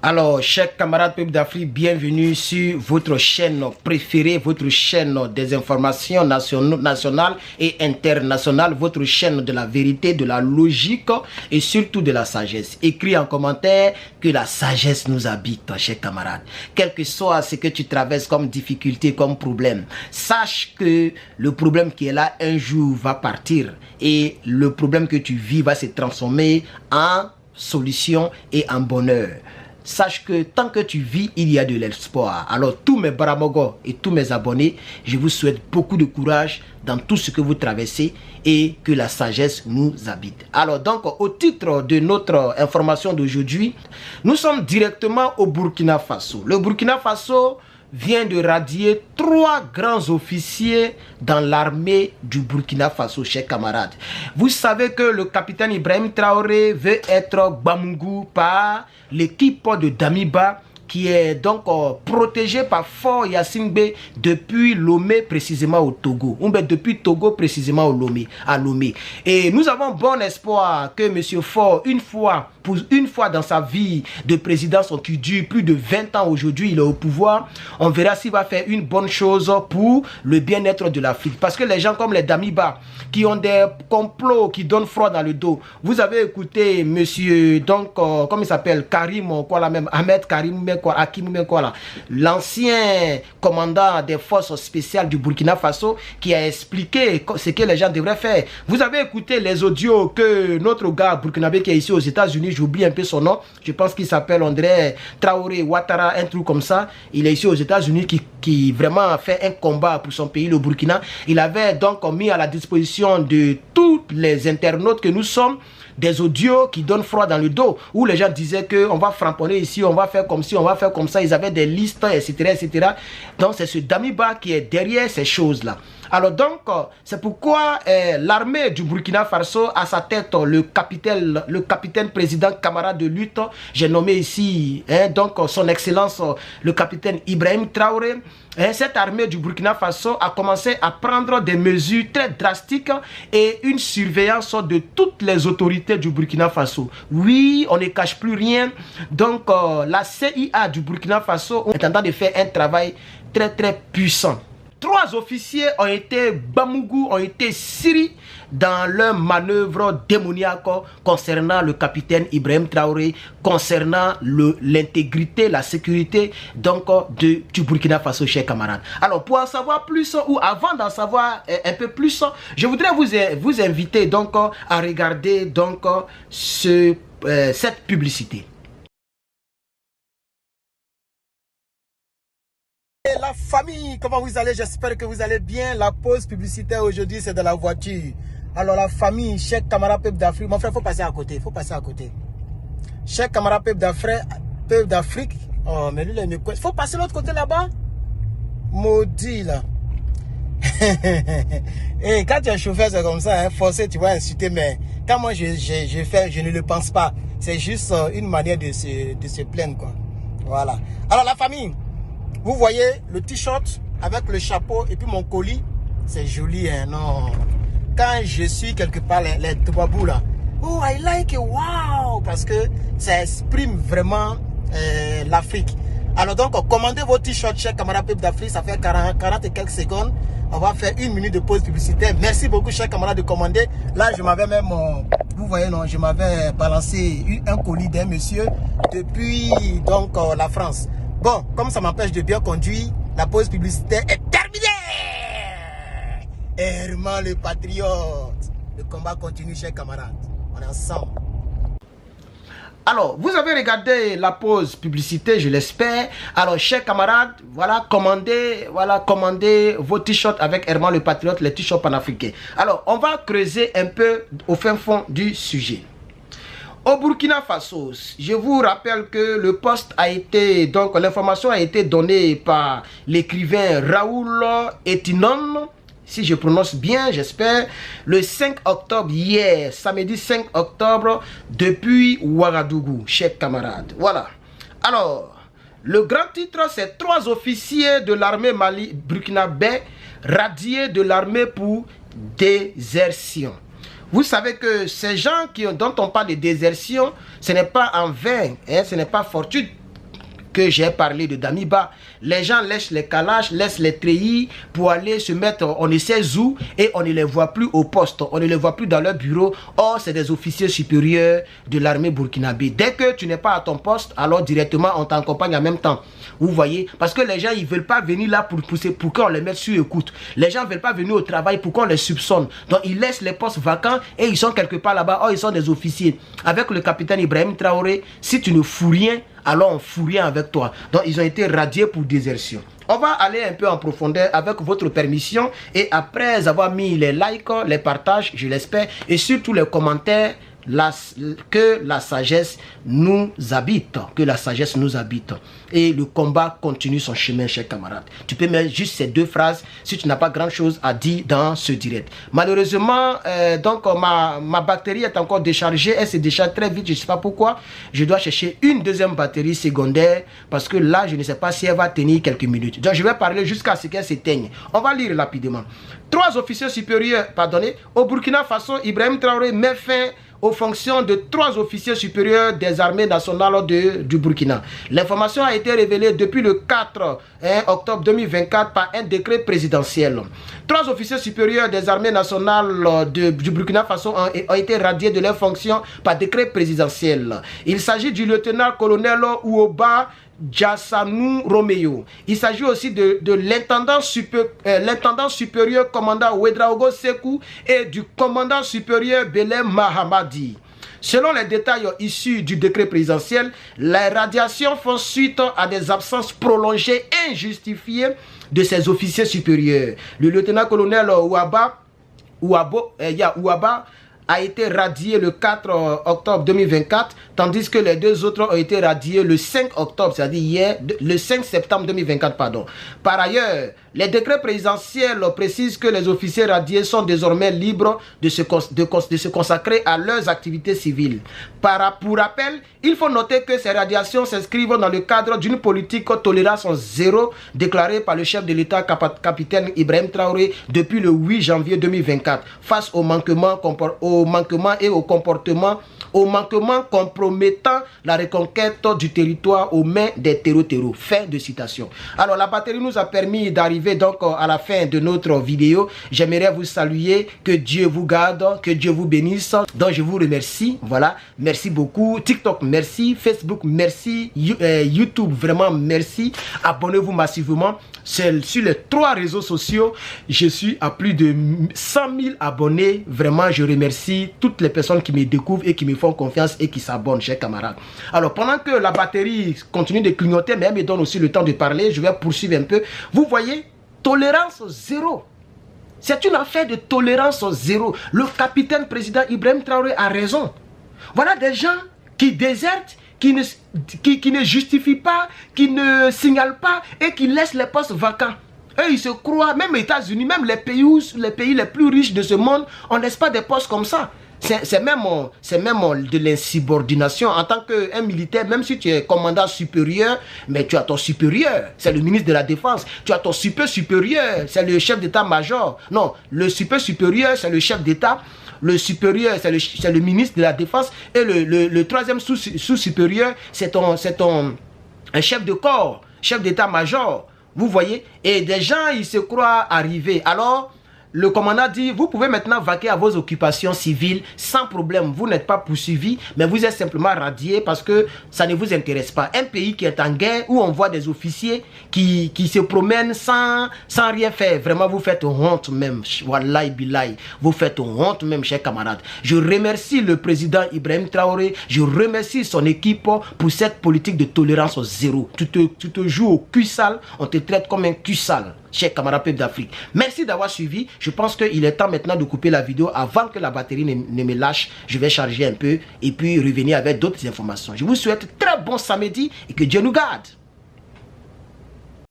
Alors, chers camarades peuple d'Afrique, bienvenue sur votre chaîne préférée, votre chaîne des informations nationales et internationales, votre chaîne de la vérité, de la logique et surtout de la sagesse. Écris en commentaire que la sagesse nous habite, chers camarades. Quel que soit ce que tu traverses comme difficulté, comme problème, sache que le problème qui est là un jour va partir et le problème que tu vis va se transformer en solution et en bonheur. Sache que tant que tu vis, il y a de l'espoir. Alors tous mes baramogos et tous mes abonnés, je vous souhaite beaucoup de courage dans tout ce que vous traversez et que la sagesse nous habite. Alors donc au titre de notre information d'aujourd'hui, nous sommes directement au Burkina Faso. Le Burkina Faso vient de radier 3 grands officiers dans l'armée du Burkina Faso, chers camarades. Vous savez que le capitaine Ibrahim Traoré veut être Bamungou par l'équipe de Damiba, qui est donc protégé par Fort Yassingbe depuis Lomé, précisément au Togo. Ou bien depuis Togo, précisément au Lomé, à Lomé. Et nous avons bon espoir que M. Fort, une fois dans sa vie de présidence qui dure plus de 20 ans aujourd'hui, il est au pouvoir. On verra s'il va faire une bonne chose pour le bien-être de l'Afrique. Parce que les gens comme les Damiba, qui ont des complots, qui donnent froid dans le dos. Vous avez écouté monsieur, donc, comment il s'appelle, Karim, quoi là même, Ahmed Karim, l'ancien commandant des forces spéciales du Burkina Faso, qui a expliqué ce que les gens devraient faire. Vous avez écouté les audios que notre gars burkinabé qui est ici aux États-Unis, j'oublie un peu son nom, je pense qu'il s'appelle André Traoré Ouattara, un truc comme ça. Il est ici aux États-Unis qui vraiment a fait un combat pour son pays, le Burkina. Il avait donc mis à la disposition de tous les internautes que nous sommes des audios qui donnent froid dans le dos, où les gens disaient qu'on va framponner ici, on va faire comme ci, on va faire comme ça. Ils avaient des listes, etc. etc. Donc c'est ce Damiba qui est derrière ces choses-là. Alors donc, c'est pourquoi l'armée du Burkina Faso, à sa tête le capitaine président camarade de lutte, j'ai nommé ici, donc son excellence, le capitaine Ibrahim Traoré. Cette armée du Burkina Faso a commencé à prendre des mesures très drastiques et une surveillance de toutes les autorités du Burkina Faso. Oui, on ne cache plus rien. Donc, la CIA du Burkina Faso est en train de faire un travail très très puissant. 3 officiers ont été Bamungou, ont été Syrie dans leur manœuvre démoniaque concernant le capitaine Ibrahim Traoré, concernant l'intégrité, la sécurité donc du Burkina Faso, chers camarades. Alors pour en savoir plus ou avant d'en savoir un peu plus, je voudrais vous inviter donc à regarder donc cette publicité. La famille, comment vous allez? J'espère que vous allez bien. La pause publicitaire aujourd'hui, c'est de la voiture. Alors la famille, chers camarades peuple d'Afrique, mon frère, il faut passer à côté, il faut passer à côté. Chers camarades peuple d'Afrique, oh mais lui, il faut passer de l'autre côté là-bas. Maudit là. Et quand tu es chauffeur, c'est comme ça, hein, forcé, tu vas insulter, mais quand moi je fais, je ne le pense pas. C'est juste une manière de se plaindre, quoi. Voilà. Alors la famille, vous voyez le t-shirt avec le chapeau et puis mon colis, c'est joli, hein, non. Quand je suis quelque part, les tobabou là, oh, I like it, wow, parce que ça exprime vraiment l'Afrique. Alors donc, commandez vos t-shirts, chers camarades peuple d'Afrique, ça fait 40 et quelques secondes. On va faire 1 minute de pause publicitaire. Merci beaucoup, chers camarades, de commander. Là, je m'avais même, vous voyez, non, je m'avais balancé un colis d'un monsieur depuis donc la France. Bon, comme ça m'empêche de bien conduire, la pause publicitaire est terminée. Herman le patriote. Le combat continue, chers camarades. On est ensemble. Alors, vous avez regardé la pause publicité, je l'espère. Alors, chers camarades, voilà, commandez vos t-shirts avec Herman le patriote, les t-shirts panafricains. Alors, on va creuser un peu au fin fond du sujet. Au Burkina Faso, je vous rappelle que le poste a été, donc l'information a été donnée par l'écrivain Raoul Etinon, si je prononce bien, j'espère, le 5 octobre, hier, samedi 5 octobre, depuis Ouagadougou, chers camarades. Voilà. Alors, le grand titre, c'est 3 officiers de l'armée burkinabé radiés de l'armée pour désertion. Vous savez que ces gens dont on parle de désertion, ce n'est pas en vain, hein, ce n'est pas fortuit que j'ai parlé de Damiba. Les gens laissent les calages, laissent les treillis pour aller se mettre on ne sait où et on ne les voit plus au poste, on ne les voit plus dans leur bureau. Or, c'est des officiers supérieurs de l'armée burkinabé. Dès que tu n'es pas à ton poste, alors directement on t'accompagne en même temps. Vous voyez? Parce que les gens, ils ne veulent pas venir là pour qu'on les mette sur écoute. Les gens ne veulent pas venir au travail pour qu'on les soupçonne. Donc, ils laissent les postes vacants et ils sont quelque part là-bas. Oh, ils sont des officiers. Avec le capitaine Ibrahim Traoré, si tu ne fous rien, alors on fout rien avec toi. Donc, ils ont été radiés pour désertion. On va aller un peu en profondeur avec votre permission. Et après avoir mis les likes, les partages, je l'espère, et surtout les commentaires, que la sagesse nous habite, que la sagesse nous habite et le combat continue son chemin, chers camarades. Tu peux mettre juste ces deux phrases si tu n'as pas grand chose à dire dans ce direct. Malheureusement, donc ma batterie est encore déchargée, elle se décharge très vite, je ne sais pas pourquoi. Je dois chercher une deuxième batterie secondaire parce que là, je ne sais pas si elle va tenir quelques minutes. Donc, je vais parler jusqu'à ce qu'elle s'éteigne. On va lire rapidement. 3 officiers supérieurs, pardonnez, au Burkina Faso, Ibrahim Traoré met fin aux fonctions de 3 officiers supérieurs des armées nationales du Burkina. L'information a été révélée depuis le 4 octobre 2024 par un décret présidentiel. 3 officiers supérieurs des armées nationales du Burkina Faso ont été radiés de leurs fonctions par décret présidentiel. Il s'agit du lieutenant-colonel Ouoba Jassanou Romeo. Il s'agit aussi de l'intendant supérieur commandant Ouedraogo Sekou et du commandant supérieur Belem Mahamadi. Selon les détails issus du décret présidentiel, les radiations font suite à des absences prolongées injustifiées de ces officiers supérieurs. Le lieutenant-colonel Ouaba a été radié le 4 octobre 2024, tandis que les 2 autres ont été radiés le 5 octobre, c'est-à-dire hier, le 5 septembre 2024, pardon. Par ailleurs, les décrets présidentiels précisent que les officiers radiés sont désormais libres de se consacrer à leurs activités civiles. Pour rappel, il faut noter que ces radiations s'inscrivent dans le cadre d'une politique tolérance zéro déclarée par le chef de l'État, capitaine Ibrahim Traoré, depuis le 8 janvier 2024, face aux manquements et aux comportements compromettant la reconquête du territoire aux mains des terreaux. Fin de citation. Alors, la batterie nous a permis d'arriver donc à la fin de notre vidéo. J'aimerais vous saluer, que Dieu vous garde, que Dieu vous bénisse. Donc, je vous remercie. Voilà, merci beaucoup. TikTok, merci. Facebook, merci. YouTube, vraiment, merci. Abonnez-vous massivement. Sur les 3 réseaux sociaux, je suis à plus de 100 000 abonnés. Vraiment, je remercie toutes les personnes qui me découvrent et qui me font confiance et qui s'abonnent, chers camarades. Alors, pendant que la batterie continue de clignoter, mais elle me donne aussi le temps de parler, je vais poursuivre un peu. Vous voyez, tolérance zéro. C'est une affaire de tolérance zéro. Le capitaine président Ibrahim Traoré a raison. Voilà des gens qui désertent, qui ne justifient pas, qui ne signalent pas et qui laissent les postes vacants. Eux, ils se croient, même les États-Unis, même les pays les plus riches de ce monde, on ne laisse pas des postes comme ça. C'est même de l'insubordination. En tant qu'un militaire, même si tu es commandant supérieur, mais tu as ton supérieur, c'est le ministre de la Défense. Tu as ton supérieur, c'est le chef d'état-major. Non, le supérieur, c'est le chef d'état. Le supérieur, c'est le ministre de la Défense. Et le troisième sous-supérieur, c'est un chef de corps, chef d'état-major. Vous voyez? Et des gens, ils se croient arrivés. Alors, le commandant dit, vous pouvez maintenant vaquer à vos occupations civiles sans problème. Vous n'êtes pas poursuivi, mais vous êtes simplement radié parce que ça ne vous intéresse pas. Un pays qui est en guerre, où on voit des officiers qui se promènent sans rien faire. Vraiment, vous faites honte même. Wallahi billahi. Vous faites honte même, chers camarades. Je remercie le président Ibrahim Traoré. Je remercie son équipe pour cette politique de tolérance zéro. Tu te joues au cul sale, on te traite comme un cul sale. Chers camarades peuples d'Afrique, merci d'avoir suivi. Je pense qu'il est temps maintenant de couper la vidéo avant que la batterie ne me lâche. Je vais charger un peu et puis revenir avec d'autres informations. Je vous souhaite très bon samedi et que Dieu nous garde.